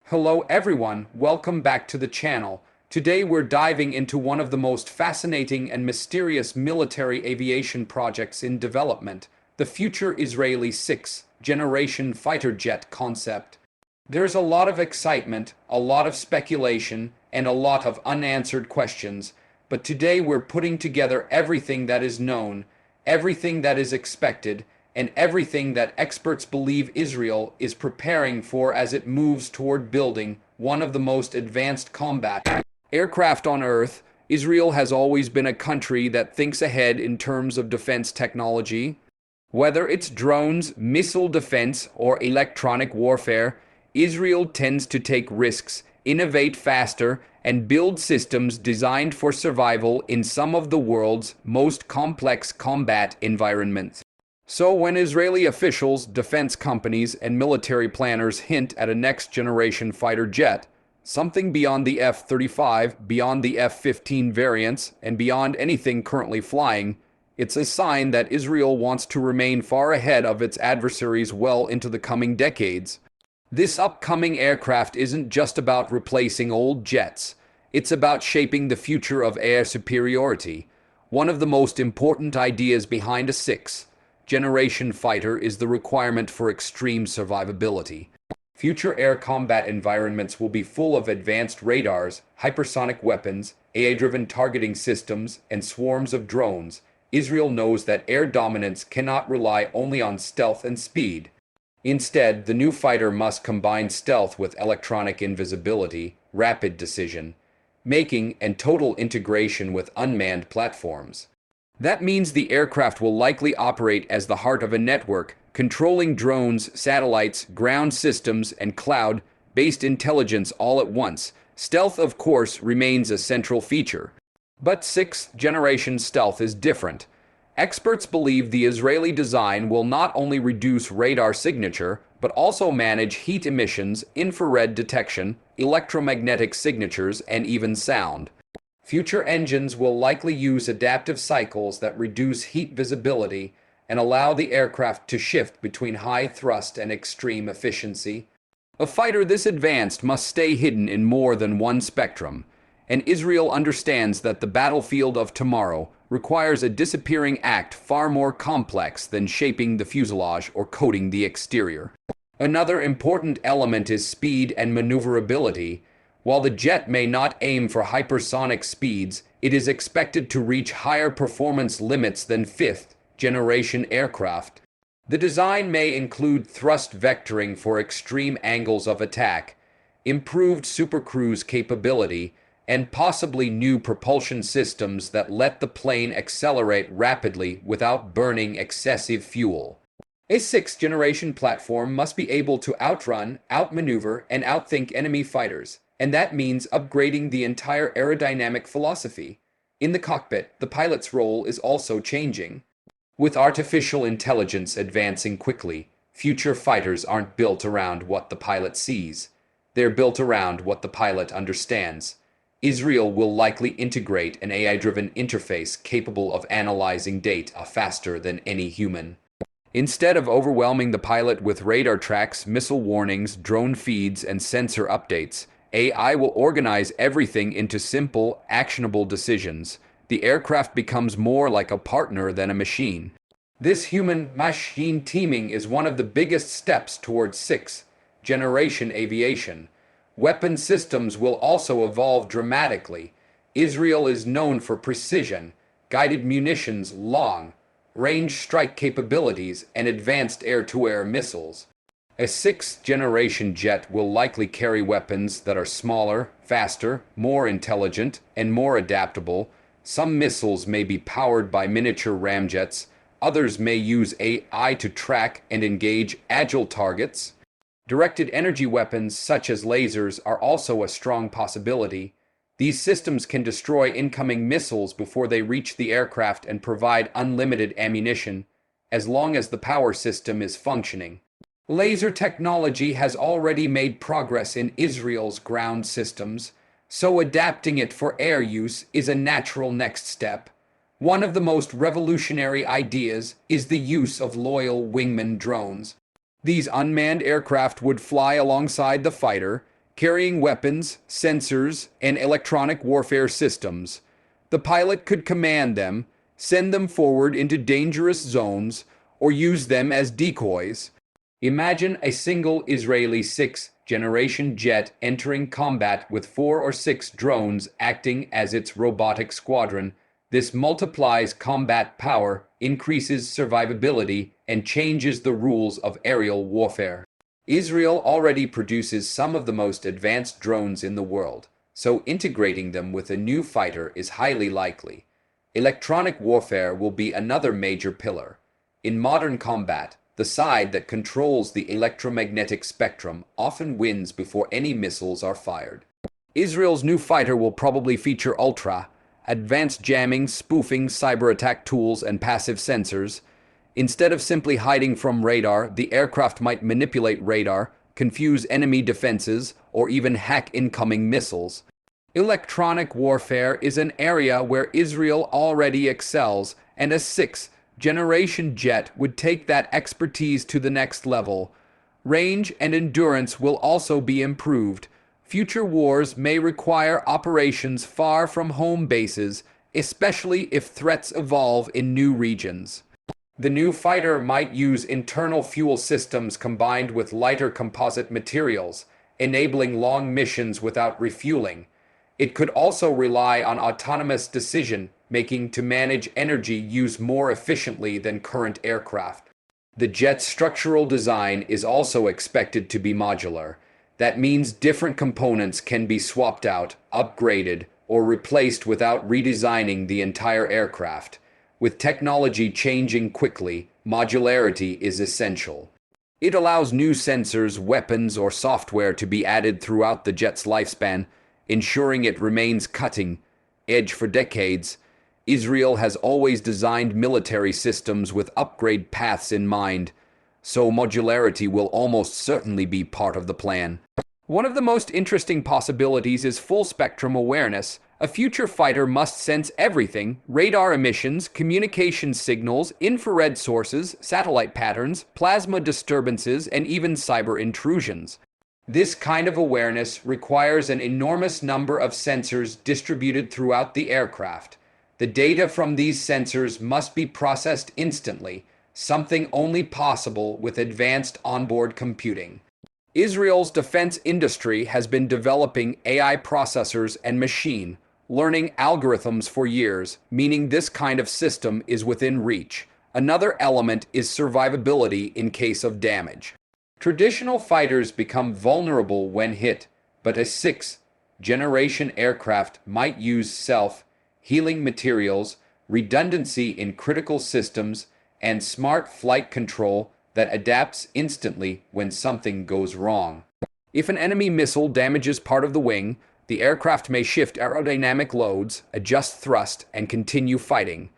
Hello everyone, welcome back to the channel. Today we're diving into one of the most fascinating and mysterious military aviation projects in development, the future Israeli 6th-generation fighter jet concept. There's a lot of excitement, a lot of speculation, and a lot of unanswered questions, but today we're putting together everything that is known, everything that is expected, and everything that experts believe Israel is preparing for as it moves toward building one of the most advanced combat aircraft on Earth. Israel has always been a country that thinks ahead in terms of defense technology. Whether it's drones, missile defense, or electronic warfare, Israel tends to take risks, innovate faster, and build systems designed for survival in some of the world's most complex combat environments. So when Israeli officials, defense companies, and military planners hint at a next-generation fighter jet, something beyond the F-35, beyond the F-15 variants, and beyond anything currently flying, it's a sign that Israel wants to remain far ahead of its adversaries well into the coming decades. This upcoming aircraft isn't just about replacing old jets. It's about shaping the future of air superiority. One of the most important ideas behind a sixth-generation fighter is the requirement for extreme survivability. Future air combat environments will be full of advanced radars, hypersonic weapons, AI-driven targeting systems, and swarms of drones. Israel knows that air dominance cannot rely only on stealth and speed. Instead, the new fighter must combine stealth with electronic invisibility, rapid decision-making, and total integration with unmanned platforms. That means the aircraft will likely operate as the heart of a network, controlling drones, satellites, ground systems, and cloud-based intelligence all at once. Stealth, of course, remains a central feature. But sixth-generation stealth is different. Experts believe the Israeli design will not only reduce radar signature, but also manage heat emissions, infrared detection, electromagnetic signatures, and even sound. Future engines will likely use adaptive cycles that reduce heat visibility and allow the aircraft to shift between high thrust and extreme efficiency. A fighter this advanced must stay hidden in more than one spectrum, and Israel understands that the battlefield of tomorrow requires a disappearing act far more complex than shaping the fuselage or coating the exterior. Another important element is speed and maneuverability. While the jet may not aim for hypersonic speeds, it is expected to reach higher performance limits than fifth-generation aircraft. The design may include thrust vectoring for extreme angles of attack, improved supercruise capability, and possibly new propulsion systems that let the plane accelerate rapidly without burning excessive fuel. A sixth-generation platform must be able to outrun, outmaneuver, and outthink enemy fighters. And that means upgrading the entire aerodynamic philosophy. In the cockpit, the pilot's role is also changing. With artificial intelligence advancing quickly, future fighters aren't built around what the pilot sees. They're built around what the pilot understands. Israel will likely integrate an AI-driven interface capable of analyzing data faster than any human. Instead of overwhelming the pilot with radar tracks, missile warnings, drone feeds, and sensor updates, AI will organize everything into simple, actionable decisions. The aircraft becomes more like a partner than a machine. This human-machine teaming is one of the biggest steps towards sixth-generation aviation. Weapon systems will also evolve dramatically. Israel is known for precision, guided munitions, long-range strike capabilities, and advanced air-to-air missiles. A sixth-generation jet will likely carry weapons that are smaller, faster, more intelligent, and more adaptable. Some missiles may be powered by miniature ramjets. Others may use AI to track and engage agile targets. Directed energy weapons such as lasers are also a strong possibility. These systems can destroy incoming missiles before they reach the aircraft and provide unlimited ammunition, as long as the power system is functioning. Laser technology has already made progress in Israel's ground systems, so adapting it for air use is a natural next step. One of the most revolutionary ideas is the use of loyal wingman drones. These unmanned aircraft would fly alongside the fighter, carrying weapons, sensors, and electronic warfare systems. The pilot could command them, send them forward into dangerous zones, or use them as decoys. Imagine a single Israeli 6th-generation jet entering combat with 4 or 6 drones acting as its robotic squadron. This multiplies combat power, increases survivability, and changes the rules of aerial warfare. Israel already produces some of the most advanced drones in the world, so integrating them with a new fighter is highly likely. Electronic warfare will be another major pillar. In modern combat, the side that controls the electromagnetic spectrum often wins before any missiles are fired. Israel's new fighter will probably feature advanced jamming, spoofing, cyber attack tools, and passive sensors. Instead of simply hiding from radar, the aircraft might manipulate radar, confuse enemy defenses, or even hack incoming missiles. Electronic warfare is an area where Israel already excels, and a 6th-generation jet would take that expertise to the next level. Range and endurance will also be improved. Future wars may require operations far from home bases, especially if threats evolve in new regions. The new fighter might use internal fuel systems combined with lighter composite materials, enabling long missions without refueling. It could also rely on autonomous decision-making to manage energy use more efficiently than current aircraft. The jet's structural design is also expected to be modular. That means different components can be swapped out, upgraded, or replaced without redesigning the entire aircraft. With technology changing quickly, modularity is essential. It allows new sensors, weapons, or software to be added throughout the jet's lifespan, ensuring it remains cutting edge for decades. Israel has always designed military systems with upgrade paths in mind, so modularity will almost certainly be part of the plan. One of the most interesting possibilities is full-spectrum awareness. A future fighter must sense everything: radar emissions, communication signals, infrared sources, satellite patterns, plasma disturbances, and even cyber intrusions. This kind of awareness requires an enormous number of sensors distributed throughout the aircraft. The data from these sensors must be processed instantly, something only possible with advanced onboard computing. Israel's defense industry has been developing AI processors and machine learning algorithms for years, meaning this kind of system is within reach. Another element is survivability in case of damage. Traditional fighters become vulnerable when hit, but a 6th-generation aircraft might use self-healing materials, redundancy in critical systems, and smart flight control that adapts instantly when something goes wrong. If an enemy missile damages part of the wing, the aircraft may shift aerodynamic loads, adjust thrust, and continue fighting.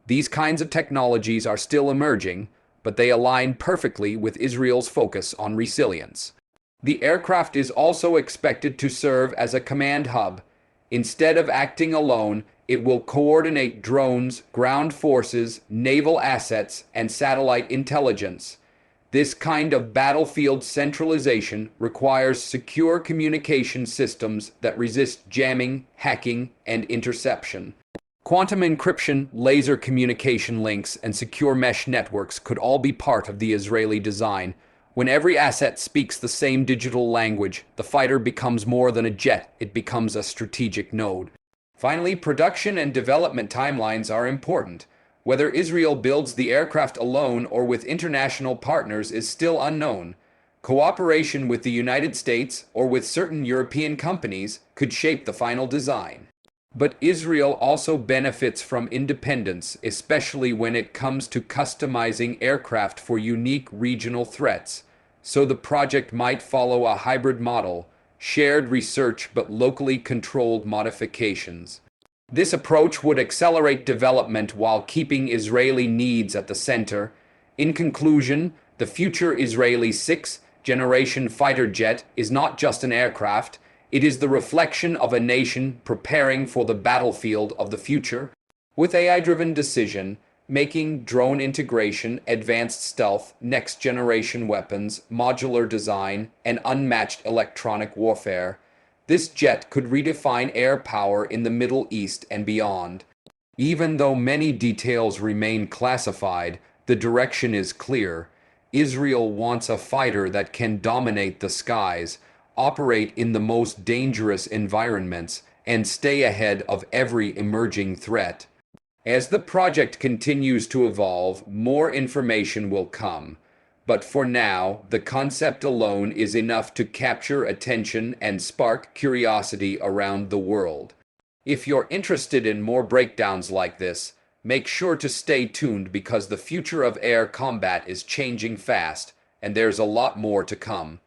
These kinds of technologies are still emerging, but they align perfectly with Israel's focus on resilience. The aircraft is also expected to serve as a command hub. Instead of acting alone, it will coordinate drones, ground forces, naval assets, and satellite intelligence. This kind of battlefield centralization requires secure communication systems that resist jamming, hacking, and interception. Quantum encryption, laser communication links, and secure mesh networks could all be part of the Israeli design. When every asset speaks the same digital language, the fighter becomes more than a jet, it becomes a strategic node. Finally, production and development timelines are important. Whether Israel builds the aircraft alone or with international partners is still unknown. Cooperation with the United States or with certain European companies could shape the final design. But Israel also benefits from independence, especially when it comes to customizing aircraft for unique regional threats. So the project might follow a hybrid model, shared research but locally controlled modifications. This approach would accelerate development while keeping Israeli needs at the center. In conclusion, the future Israeli 6th-generation fighter jet is not just an aircraft, it is the reflection of a nation preparing for the battlefield of the future. With AI-driven decision, making drone integration, advanced stealth, next-generation weapons, modular design, and unmatched electronic warfare. This jet could redefine air power in the Middle East and beyond. Even though many details remain classified, the direction is clear. Israel wants a fighter that can dominate the skies, operate in the most dangerous environments, and stay ahead of every emerging threat. As the project continues to evolve, more information will come. But for now, the concept alone is enough to capture attention and spark curiosity around the world. If you're interested in more breakdowns like this, make sure to stay tuned because the future of air combat is changing fast, and there's a lot more to come.